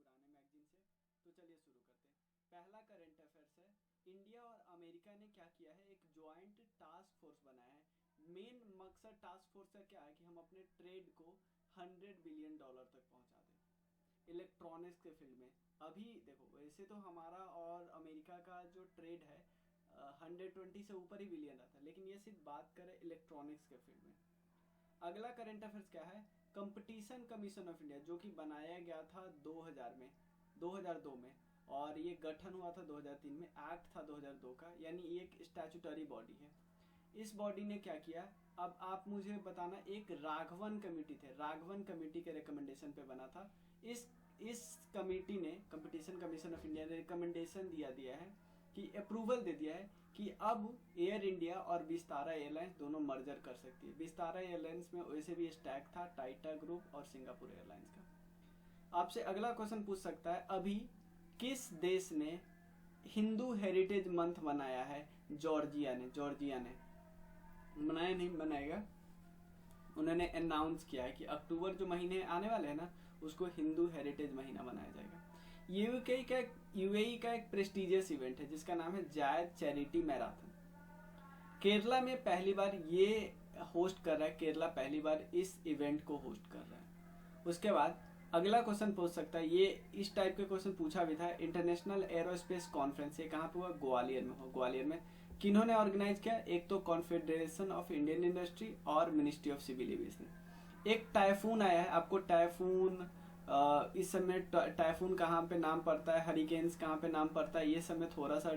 पुराने मैगजीन से। तो चलिए शुरू करते हैं। पहला करंट अफेयर्स है, इंडिया और अमेरिका ने क्या किया है, एक ज्वाइंट टास्क फोर्स बनाया है। मेन मकसद टास्क फोर्स का क्या है कि हम अपने ट्रेड को $100 बिलियन तक पहुंचा दें इलेक्ट्रॉनिक्स के फील्ड में। अभी देखो, वैसे तो हमारा और अमेरिका का जो ट्रेड है 120 से ऊपर ही बिलियन रहता है, लेकिन ये सिर्फ बात करें इलेक्ट्रॉनिक्स के फील्ड में। अगला करंट अफेयर्स क्या है, कंपटीशन कमीशन ऑफ इंडिया, जो कि बनाया गया था 2002 में, और ये गठन हुआ था 2003 में। एक्ट था 2002 का, यानी ये एक स्टैट्यूटरी बॉडी है। इस बॉडी ने क्या किया, अब आप मुझे बताना, एक राघवन कमेटी थे, राघवन कमेटी के रिकमेंडेशन पे बना था। इस कमेटी ने, कंपटीशन कमीशन ऑफ इंडिया ने रिकमेंडेशन दिया है कि अप्रूवल दे दिया है कि अब एयर इंडिया और विस्तारा एयरलाइंस दोनों मर्जर कर सकती है। विस्तारा एयरलाइंस में वैसे भी स्टैक था टाटा ग्रुप और सिंगापुर एयरलाइंस का। आपसे अगला क्वेश्चन पूछ सकता है, अभी किस देश ने हिंदू हेरिटेज मंथ मनाया है? जॉर्जिया ने मनाया नहीं, बनाएगा। उन्होंने अनाउंस किया है कि अक्टूबर जो महीने आने वाले हैं ना, उसको हिंदू हेरिटेज महीना मनाया जाएगा। यूएई का एक प्रेस्टिजियस इवेंट है जिसका नाम है जायद चैरिटी मैराथन। केरला में पहली बार ये होस्ट कर रहा है, केरला पहली बार इस इवेंट को होस्ट कर रहा है। उसके बाद अगला क्वेश्चन पूछ सकता है, ये इस टाइप के क्वेश्चन पूछा भी था, इंटरनेशनल एरोस्पेस कॉन्फ्रेंस, ये कहाँ पे हुआ? ग्वालियर में हुआ। ग्वालियर में किन्होंने ऑर्गेनाइज किया? एक तो कॉन्फेडरेशन ऑफ इंडियन इंडस्ट्री और मिनिस्ट्री ऑफ सिविल एविएशन। एक टाइफून आया है, आपको टाइफून इस समय टाइफून कहाँ पे नाम पड़ता है, हरिकेन्स कहाँ पे नाम पड़ता है, ये सब में थोड़ा सा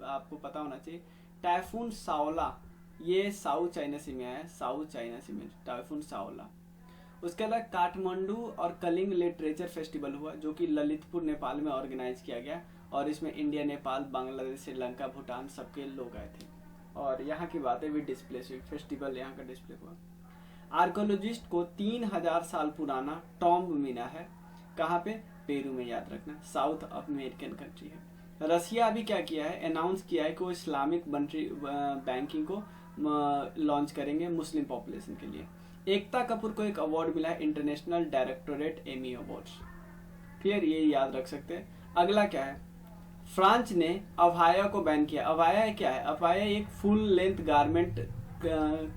आपको पता होना चाहिए। टाइफून सावला, ये साउथ चाइना सी में आया, साउथ चाइना सी में टाइफून सावला। उसके अलावा काठमांडू और कलिंग लिटरेचर फेस्टिवल हुआ, जो कि ललितपुर नेपाल में ऑर्गेनाइज किया गया, और इसमें इंडिया, नेपाल, बांग्लादेश, श्रीलंका, भूटान सबके लोग आए थे, और यहाँ की बातें भी डिस्प्ले हुई, फेस्टिवल यहाँ का डिस्प्ले हुआ। आर्कोलॉजिस्ट को 3000 साल पुराना टॉम्ब मिला है, कहाँ पे? पेरू में, याद रखना, साउथ अमेरिकन कंट्री है। रसिया अभी क्या किया है, अनाउंस किया है कि वो इस्लामिक बैंकिंग को लॉन्च करेंगे मुस्लिम पॉपुलेशन के लिए। एकता कपूर को एक अवार्ड मिला है, international directorate Emmy awards. Clear, ये याद रख सकते हैं। अगला क्या है, फ्रांस ने अबाया को बैन किया। अबाया क्या है? अबाया एक फुल लेंथ गारमेंट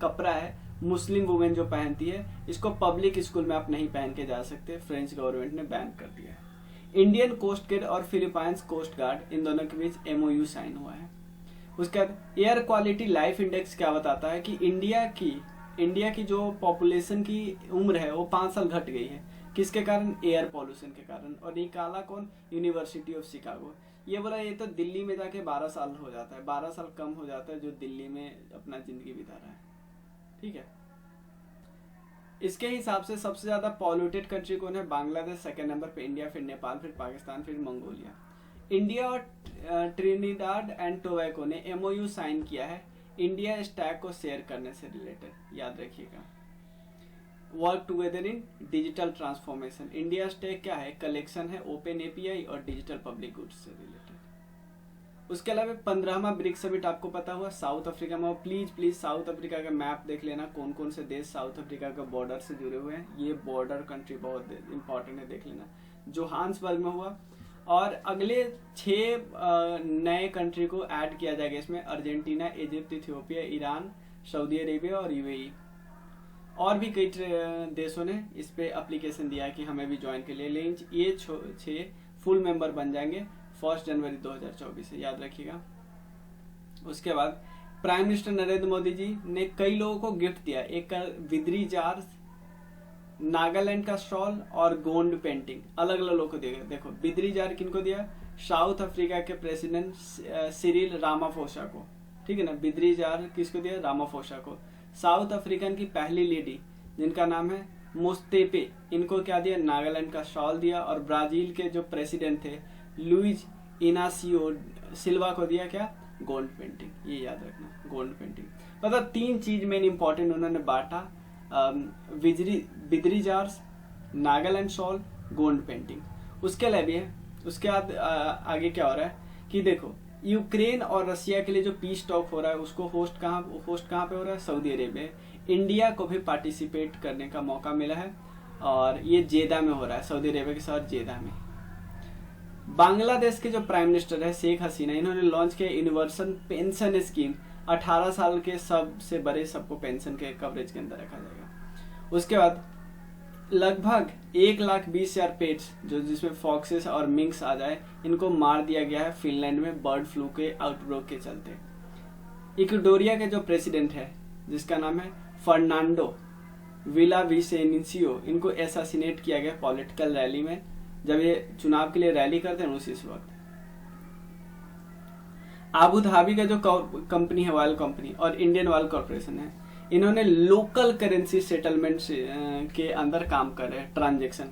कपड़ा है, मुस्लिम वुमेन जो पहनती है, इसको पब्लिक स्कूल में आप नहीं पहन के जा सकते, फ्रेंच गवर्नमेंट ने बैन कर दिया है। इंडियन कोस्ट गार्ड और फिलीपाइंस कोस्ट गार्ड, इन दोनों के बीच एमओयू साइन हुआ है। उसके बाद एयर क्वालिटी लाइफ इंडेक्स क्या बताता है कि इंडिया की जो पॉपुलेशन की उम्र है वो 5 साल घट गई है। किसके कारण? एयर पॉल्यूशन के कारण। और निकाला कौन? University of Chicago. ये बोला ये तो दिल्ली में जाके 12 साल हो जाता है, 12 साल कम हो जाता है जो दिल्ली में अपना जिंदगी बिता रहा है। ठीक है, इसके हिसाब से सबसे ज्यादा पॉल्यूटेड कंट्री कौन है? बांग्लादेश सेकंड नंबर पे, इंडिया, फिर नेपाल, फिर पाकिस्तान, फिर मंगोलिया। इंडिया और ट्रिनिडाड एंड टोबैगो ने एमओयू साइन किया है इंडिया स्टैक को शेयर करने से रिलेटेड, याद रखिएगा। Work together in digital transformation. India stack क्या है? कलेक्शन है, ओपन एपीआई और डिजिटल पब्लिक गुड्स से रिलेटेड। उसके अलावा 15वां ब्रिक्स समिट आपको पता हुआ साउथ अफ्रीका में। प्लीज साउथ अफ्रीका का मैप देख लेना, कौन कौन से देश साउथ अफ्रीका का बॉर्डर से जुड़े हुए हैं। ये बॉर्डर कंट्री बहुत इंपॉर्टेंट है, देख लेना। जोहान्सबर्ग में हुआ, और अगले 6 नए कंट्री को ऐड किया जाएगा इसमें, Argentina, Egypt, Ethiopia, Iran, Saudi Arabia और यूएई। और भी कई देशों ने इस पे एप्लीकेशन दिया है कि हमें भी ज्वाइन के लिए, लेकिन ये 6 फुल मेंबर बन जाएंगे 1 जनवरी 2024 से, याद रखिएगा। उसके बाद प्राइम मिनिस्टर नरेंद्र मोदी जी ने कई लोगों को गिफ्ट दिया, एक विदरी जार, नागालैंड का शॉल और गोंड पेंटिंग, अलग अलग लोगों को दिया। देखो बिदरी जार किनको दिया? साउथ अफ्रीका के प्रेसिडेंट सिरिल रामाफोसा को, ठीक है ना। बिदरी जार किसको दिया? रामाफोसा को। साउथ अफ्रीकन की पहली लेडी जिनका नाम है मोस्तेपे, इनको क्या दिया? नागालैंड का शॉल दिया। और ब्राजील के जो प्रेसिडेंट थे लुइज इनासियो सिल्वा को दिया क्या? गोल्ड पेंटिंग, ये याद रखना, गोल्ड पेंटिंग। मतलब 3 चीज मेन इंपॉर्टेंट उन्होंने बांटा, Bidri jars, Nagaland shawl, gold painting. उसके अलावा भी है, उसके बाद आगे क्या हो रहा है कि देखो यूक्रेन और रशिया के लिए जो पीस टॉक हो रहा है उसको होस्ट कहाँ पे हो रहा है? Saudi Arabia. इंडिया को भी पार्टिसिपेट करने का मौका मिला है, और ये जेदा में हो रहा है, सऊदी अरेबिया के शहर जेदा में। बांग्लादेश के जो प्राइम मिनिस्टर है शेख हसीना, इन्होंने लॉन्च किया यूनिवर्सल पेंशन स्कीम। 18 साल के सबसे बड़े सबको पेंशन के कवरेज के अंदर रखा जाएगा। उसके बाद लगभग 1,20,000 पेट्स जो जिसमें फॉक्सेस और मिंक्स आ जाए, इनको मार दिया गया है फिनलैंड में बर्ड फ्लू के आउटब्रेक के चलते। इक्वेडोरिया के जो प्रेसिडेंट है जिसका नाम है फर्नांडो विलाविसेनिसियो, इनको एसासिनेट किया गया पॉलिटिकल रैली में, जब ये चुनाव के लिए रैली करते हैं उसी वक्त। आबू धाबी का जो कंपनी है ऑयल कंपनी और इंडियन ऑयल कॉर्पोरेशन है, इन्होंने लोकल करेंसी सेटलमेंट के अंदर काम कर रहे हैं। ट्रांजेक्शन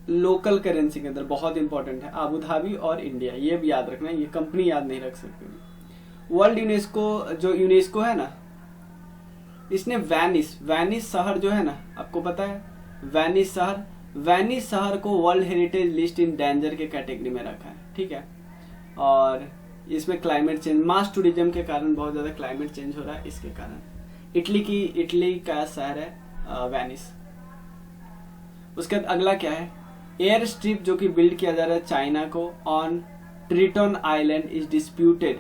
लोकल करेंसी के अंदर बहुत इंपॉर्टेंट है। आबू धाबी और इंडिया, ये भी याद रखना है, ये कंपनी याद नहीं रख सकते। वर्ल्ड यूनेस्को, जो यूनेस्को है ना, इसने वेनिस शहर जो है ना, आपको पता है वेनिस शहर को world heritage list in danger के कैटेगरी में रखा है, ठीक है। और इसमें क्लाइमेट चेंज, मास टूरिज्म के कारण बहुत ज्यादा क्लाइमेट चेंज हो रहा है, इसके कारण। इटली का शहर है वेनिस। उसके बाद अगला क्या है, एयर स्ट्रिप जो कि बिल्ड किया जा रहा है चाइना को on Triton island is disputed.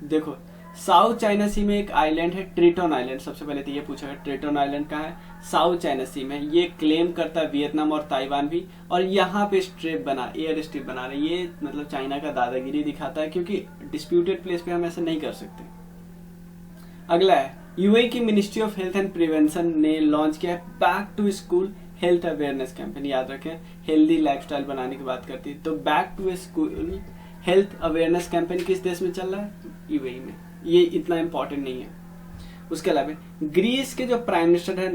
देखो साउथ चाइना सी में एक आइलैंड है ट्रिटन आइलैंड, सबसे पहले तो ये पूछा है ट्रिटन आइलैंड कहाँ है, साउथ चाइना सी में। ये क्लेम करता है वियतनाम और ताइवान भी, और यहाँ पे एयर स्ट्रिप बना रहे। ये मतलब चाइना का दादागिरी दिखाता है, क्योंकि डिस्प्यूटेड प्लेस पे हम ऐसे नहीं कर सकते। अगला है यूएई की ministry of health and prevention ने लॉन्च किया है back to school health awareness campaign. याद रखें, हेल्दी लाइफस्टाइल बनाने की बात करती है, तो back to school health awareness campaign किस देश में चल रहा है, यूएई में। ये इतना इंपॉर्टेंट नहीं है। उसके अलावा ग्रीस के जो प्राइम मिनिस्टर है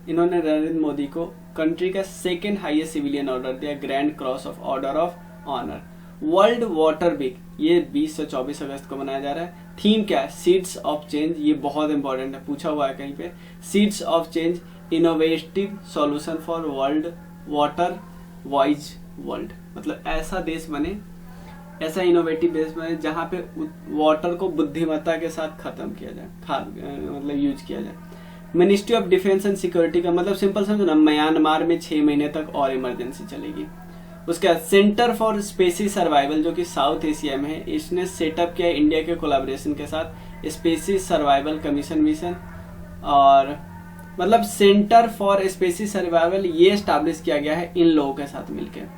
इन्होंने नरेंद्र मोदी को कंट्री का सेकेंड हाईएस्ट सिविलियन ऑर्डर दिया, grand cross of order of honour. World water week ये 20 से 24 अगस्त को मनाया जा रहा है। थीम क्या है, सीड्स ऑफ चेंज। ये बहुत इंपॉर्टेंट है, पूछा हुआ है कहीं पे। Seeds of change, innovative solution for world water wise world. मतलब ऐसा देश बने, ऐसा इनोवेटिव देश बने जहां पे वाटर को बुद्धिमत्ता के साथ खत्म किया जाए, मतलब यूज किया जाए। Ministry of defence and security का मतलब सिंपल समझो ना, म्यांमार में 6 महीने तक और इमरजेंसी चलेगी। उसके बाद सेंटर फॉर स्पेसीज सर्वाइवल जो कि साउथ एशिया में है, इसने सेटअप किया इंडिया के कोलैबोरेशन के साथ स्पेसीज सर्वाइवल कमीशन मिशन। और मतलब सेंटर फॉर स्पेसीज सर्वाइवल ये स्टैब्लिश किया गया है इन लोगों के साथ मिलकर,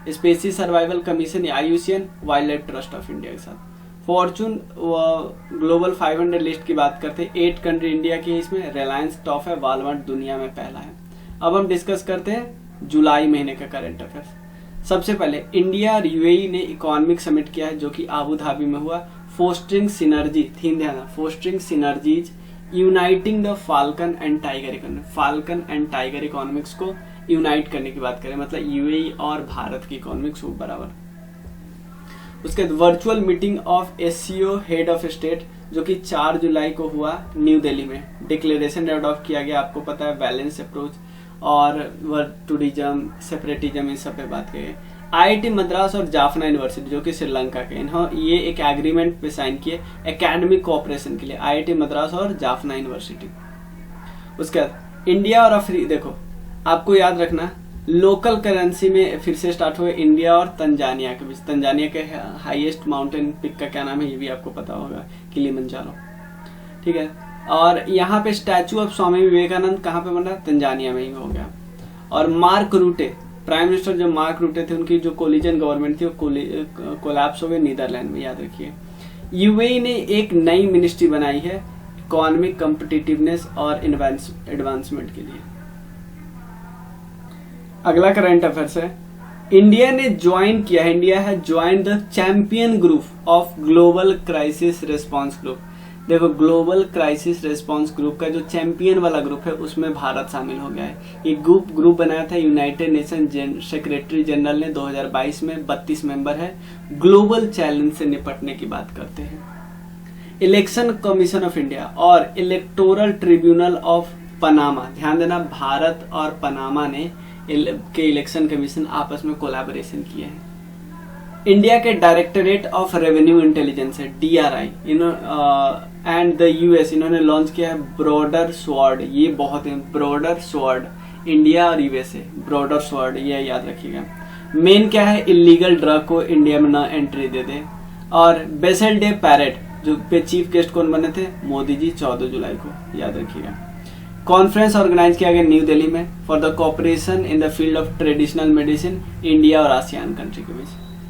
species survival commission IUCN wild life trust of India के साथ। फॉर्चून ग्लोबल 500 लिस्ट की बात करते हैं, 8 कंट्री इंडिया की है इसमें, रिलायंस टॉप है, वालमार्ट दुनिया में पहला है। अब हम डिस्कस करते हैं जुलाई महीने का करंट अफेयर्स। सबसे पहले इंडिया और यूएई ने इकोनॉमिक समिट किया है जो कि आबू धाबी में हुआ। फोस्टरिंग सिनर्जी, थीम ध्यान, fostering synergies uniting the falcon and tiger economic. Falcon and tiger economics को यूनाइट करने की बात करें, मतलब यूएई और भारत की इकोनॉमिक्स बराबर। उसके बाद virtual meeting of SCO head of state जो कि 4 जुलाई को हुआ न्यू दिल्ली में। डिक्लेरेशन अडॉप्ट किया गया, आपको पता है, बैलेंस अप्रोच और टूरिज्म सेपरेटिज्म इन सब पे बात करें। IIT मद्रास और जाफना यूनिवर्सिटी जो कि श्रीलंका के, ये एक एग्रीमेंट पे साइन किए एकेडमिक कोऑपरेशन के लिए, IIT मद्रास और जाफना यूनिवर्सिटी। उसके बाद इंडिया और अफ्रीका, देखो आपको याद रखना लोकल करेंसी में फिर से स्टार्ट हुए इंडिया और तंजानिया के बीच। तंजानिया के हाईएस्ट माउंटेन पिक का क्या नाम है ये भी आपको पता होगा, किलिमंजारो, ठीक है। और यहाँ पे स्टैचू ऑफ स्वामी विवेकानंद कहाँ पे बन रहा है, तंजानिया में ही हो गया। और मार्क रूटे, प्राइम मिनिस्टर जो मार्क रूटे थे, उनकी जो कोलिजन गवर्नमेंट थी वो कोलैप्स हो गई नीदरलैंड में, याद रखिए। यूएई ने एक नई मिनिस्ट्री बनाई है इकोनॉमिक कॉम्पिटिटिवनेस और एडवांसमेंट के लिए। अगला करंट अफेयर्स है, इंडिया ने ज्वाइन किया है, इंडिया है join the champion group of global crisis response group. देखो ग्लोबल क्राइसिस रिस्पांस ग्रुप का जो चैंपियन वाला ग्रुप है उसमें भारत शामिल हो गया है। ये ग्रुप बनाया था यूनाइटेड नेशन सेक्रेटरी जनरल ने 2022 में, 32 मेंबर है। ग्लोबल चैलेंज से निपटने की बात करते हैं। इलेक्शन कमीशन ऑफ इंडिया और इलेक्टोरल ट्रिब्यूनल ऑफ पनामा, ध्यान देना भारत और पनामा ने के इलेक्शन कमीशन आपस में कोलैबोरेशन किए हैं। इंडिया के डायरेक्टरेट ऑफ रेवेन्यू इंटेलिजेंस है DRI एंड द US, इन्होंने लॉन्च किया है ब्रॉडर स्वॉर्ड। ये बहुत है, ब्रॉडर स्वॉर्ड, इंडिया और USA ब्रॉडर स्वॉर्ड, ये याद रखिएगा। मेन क्या है, इलीगल ड्रग को इंडिया में ना एंट्री दे दे। और बेसल डे पैरेड जो पे चीफ गेस्ट कौन बने थे, मोदी जी, 14 जुलाई को, याद रखिएगा। कॉन्फ्रेंस ऑर्गेनाइज किया गया न्यू दिल्ली में for the cooperation in the field of traditional medicine India और आसियान कंट्री के बीच।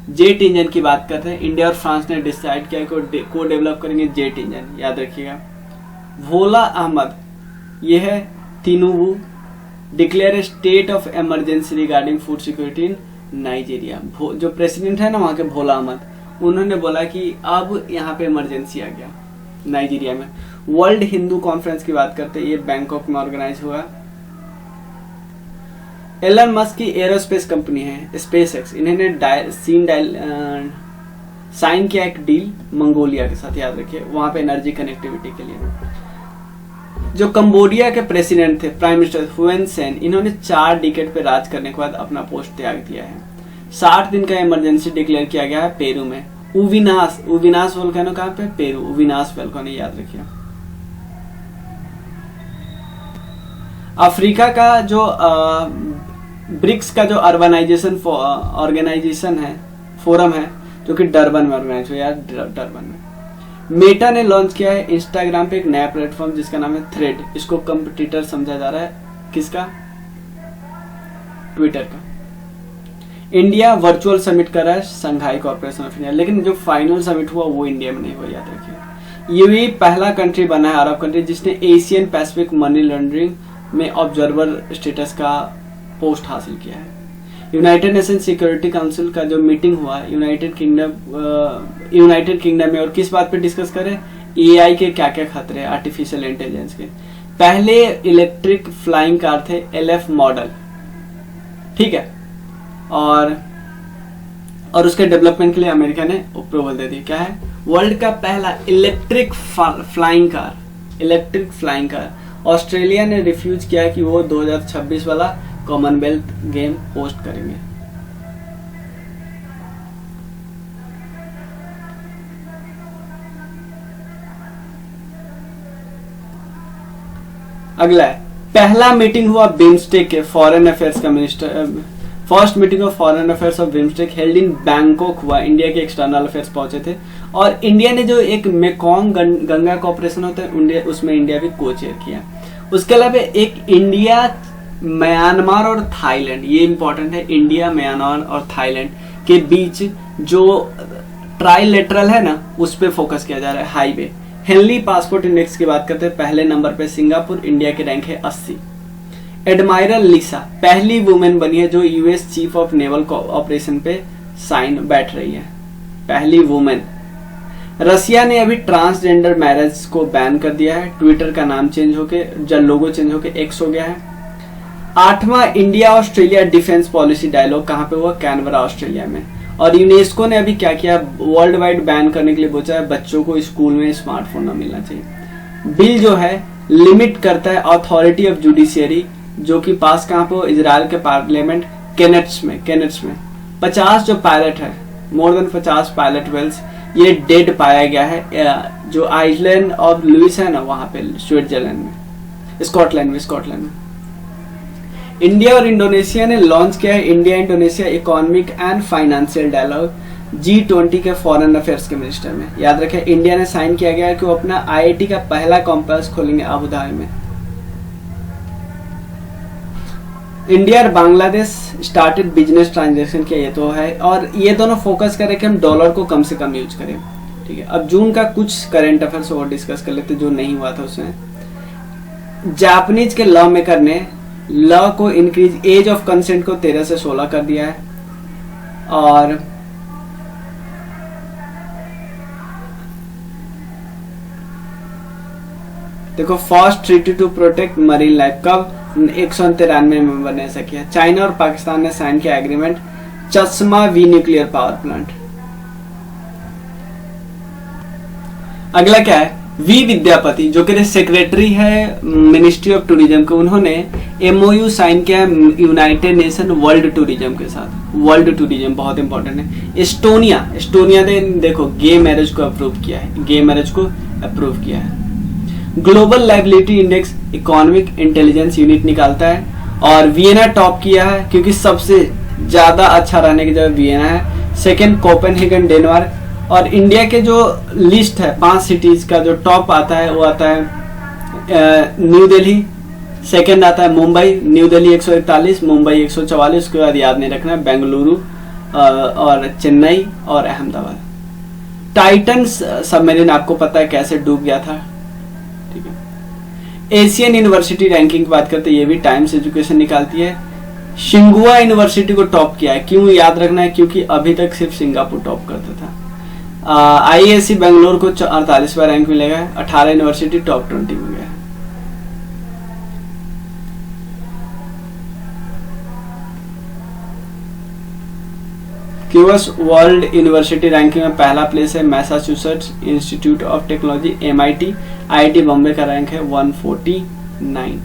जेट इंजन की बात करते हैं, इंडिया और फ्रांस ने डिसाइड किया को डेवलप करेंगे जेट इंजन, याद रखिएगा। भोला अहमद, ये है तिनुबू, declare state of emergency regarding food security in Nigeria. जो प्रेसिडेंट है ना वहाँ के, भोला अहमद, उन्होंने बोला कि अब यहाँ पे इमरजेंसी आ गया नाइजीरिया में। वर्ल्ड हिंदू कॉन्फ्रेंस की बात करते हैं, ये बैंकॉक में ऑर्गेनाइज हुआ। एलन मस्क की एरोस्पेस कंपनी है स्पेस एक्स, इन्होंने साइन किया एक डील मंगोलिया के साथ, याद रखिए, वहां पे एनर्जी कनेक्टिविटी के लिए। जो कंबोडिया के प्रेसिडेंट थे, प्राइम मिनिस्टर हुएन सेन, इन्होंने 4 डिकेड पे राज करने के बाद अपना पोस्ट त्याग दिया है। 60 दिन का इमरजेंसी डिक्लेयर किया गया है पेरू में। उविनास वोल्केनो कहाँ पे, पेरू, उविनास वोल्केनो, याद रखिए। अफ्रीका का जो ब्रिक्स का जो अर्बनाइजेशन ऑर्गेनाइजेशन है, फोरम है, जो कि डरबन में ऑर्गेनाइज हुआ, यार डरबन में। मेटा ने लॉन्च किया है इंस्टाग्राम पे एक नया प्लेटफॉर्म जिसका नाम है थ्रेड। इसको कंपटीटर समझा जा रहा है, किसका, ट्विटर का। इंडिया वर्चुअल समिट कर रहा है संघाई कॉर्पोरेशन ऑफ इंडिया, लेकिन जो फाइनल समिट हुआ वो इंडिया में नहीं हुआ, याद रखिए। यूएई पहला कंट्री बना है अरब कंट्री जिसने एशियन पैसिफिक मनी लॉन्ड्रिंग में ऑब्जर्वर स्टेटस का पोस्ट हासिल किया है। यूनाइटेड नेशन सिक्योरिटी काउंसिल का जो मीटिंग हुआ यूनाइटेड किंगडम में, और किस बात पे डिस्कस करें, एआई के क्या क्या खतरे हैं, आर्टिफिशियल इंटेलिजेंस के। पहले इलेक्ट्रिक फ्लाइंग कार थे LF मॉडल, ठीक है, और उसके डेवलपमेंट के लिए अमेरिका ने अप्रूवल दे दी। क्या है, वर्ल्ड का पहला इलेक्ट्रिक फ्लाइंग कार। ऑस्ट्रेलिया ने रिफ्यूज किया कि वो 2026 वाला कॉमनवेल्थ गेम होस्ट करेंगे। अगला है, पहला मीटिंग हुआ बिम्स्टेक के फॉरेन अफेयर्स का minister, first meeting of foreign affairs of BIMSTEC held in Bangkok हुआ। इंडिया के एक्सटर्नल अफेयर्स पहुंचे थे, और इंडिया ने जो एक मेकॉन्ग गंगा कॉर्पोरेशन होता है उसमें इंडिया भी को चेयर किया। उसके अलावा एक इंडिया, म्यांमार और थाईलैंड, ये इंपॉर्टेंट है, इंडिया, म्यांमार और थाईलैंड के बीच जो ट्राइलेटरल है ना, उस पे फोकस किया जा रहा है, हाईवे। हेनली पासपोर्ट इंडेक्स की बात करते हैं, पहले नंबर पे सिंगापुर, इंडिया की रैंक है 80। एडमायरल लिसा पहली वुमेन बनी है जो US chief of naval operation पे बैठ रही है, पहली वुमेन। रसिया ने अभी ट्रांसजेंडर मैरिज को बैन कर दिया है। ट्विटर का नाम चेंज होके, लोगो चेंज होके एक्स हो गया है। 8वां India Australia defence policy dialogue कहाँ पे हुआ, कैनबरा ऑस्ट्रेलिया में। और यूनेस्को ने अभी क्या किया, वर्ल्ड वाइड बैन करने के लिए बोला है बच्चों को स्कूल में स्मार्टफोन न मिलना चाहिए। बिल जो है लिमिट करता है अथॉरिटी ऑफ जुडिशियरी, जो कि पास कहाँ पे हो, इजराइल के पार्लियामेंट केनेट्स में। 50 जो पायलट है, मोर देन 50 पायलट वेल्स ये डेड पाया गया है, जो आइलैंड ऑफ लुइस है ना, वहां पे स्विट्जरलैंड में, स्कॉटलैंड में। इंडिया और इंडोनेशिया ने लॉन्च किया है India Indonesia economic and financial dialogue G20 के फॉरेन अफेयर्स के मिनिस्टर में। याद रखें, इंडिया ने साइन किया गया है कि वो अपना IIT का पहला कैंपस खोलेंगे अबू धाबी में। इंडिया और बांग्लादेश स्टार्टेड बिजनेस ट्रांजैक्शन किया, ये तो है, और ये दोनों फोकस करें कि हम डॉलर को कम से कम यूज करें, ठीक है। अब जून का कुछ करंट अफेयर्स और डिस्कस कर लेते जो नहीं हुआ था उसमें। जापानीज के लॉ मेकर ने लॉ को इंक्रीज एज ऑफ कंसेंट को 13 से 16 कर दिया है। और देखो, first treaty to protect marine life कब 193 में बने से किया। चाइना और पाकिस्तान ने साइन किया एग्रीमेंट चश्मा वी न्यूक्लियर पावर प्लांट। अगला क्या है, वी विद्यापति जो कि सेक्रेटरी है मिनिस्ट्री ऑफ टूरिज्म के, उन्होंने MOU साइन किया है यूनाइटेड नेशन वर्ल्ड टूरिज्म के साथ। वर्ल्ड टूरिज्म बहुत इंपॉर्टेंट है। एस्टोनिया ने देखो गे मैरिज को अप्रूव किया है। Global liability index economic intelligence unit निकालता है, और वियना टॉप किया है क्योंकि सबसे ज़्यादा अच्छा रहने की जगह वियना है। Second Copenhagen Denmark. और इंडिया के जो लिस्ट है 5 सिटीज़ का जो टॉप आता है वो आता है न्यू दिल्ली, सेकेंड आता है मुंबई, न्यू दिल्ली 141, मुंबई 144, उसके बाद याद नहीं रखना बेंगलुरु और चेन्नई और अहमदाबाद। टाइटन्स सबमरीन आपको पता है कैसे डूब गया था, ठीक है। एशियन यूनिवर्सिटी रैंकिंग की बात करते हैं, ये भी टाइम्स एजुकेशन निकालती है। शिंगुआ यूनिवर्सिटी को टॉप किया है, क्यों याद रखना है, क्योंकि अभी तक सिर्फ सिंगापुर टॉप करता था। आईएससी बेंगलोर को 48वां रैंक मिलेगा, 18 यूनिवर्सिटी टॉप 20 में गया। क्यूएस वर्ल्ड यूनिवर्सिटी रैंकिंग में पहला प्लेस है Massachusetts institute of technology MIT, IIT Bombay का रैंक है 149।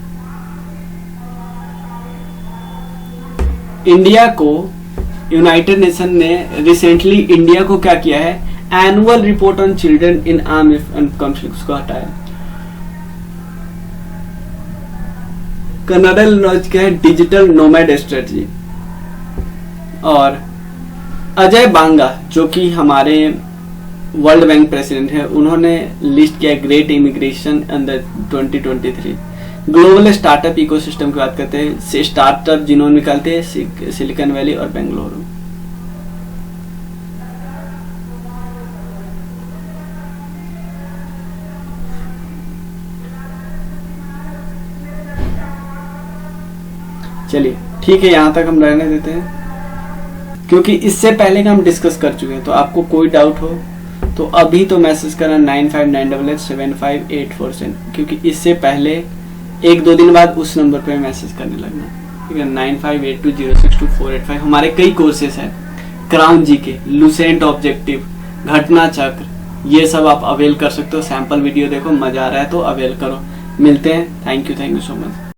इंडिया को यूनाइटेड नेशन ने रिसेंटली इंडिया को क्या किया है, annual report on children in armed conflicts को हटाया। कनाडा लॉन्च किया है डिजिटल नोमैड स्ट्रेटजी। और अजय बांगा जो कि हमारे वर्ल्ड बैंक प्रेसिडेंट है, उन्होंने लिस्ट किया great immigration under 2023। Global startup ecosystem की बात करते हैं, से स्टार्टअप जिन्होंने निकालते हैं सिलिकॉन वैली और बेंगलुरु। चलिए ठीक है, यहां तक हम रहने देते हैं, क्योंकि इससे पहले का हम डिस्कस कर चुके हैं। तो आपको कोई डाउट हो तो अभी तो मैसेज करना 9598875847, क्योंकि इससे पहले 1-2 दिन बाद उस नंबर पे मैसेज करने लगना, ठीक है। 9582062485 हमारे कई कोर्सेस हैं, क्राउन जीके, लुसेंट ऑब्जेक्टिव, घटना चक्र, ये सब आप अवेल कर सकते हो। सैंपल वीडियो देखो, मजा आ रहा है तो अवेल करो। मिलते हैं, थैंक यू सो मच।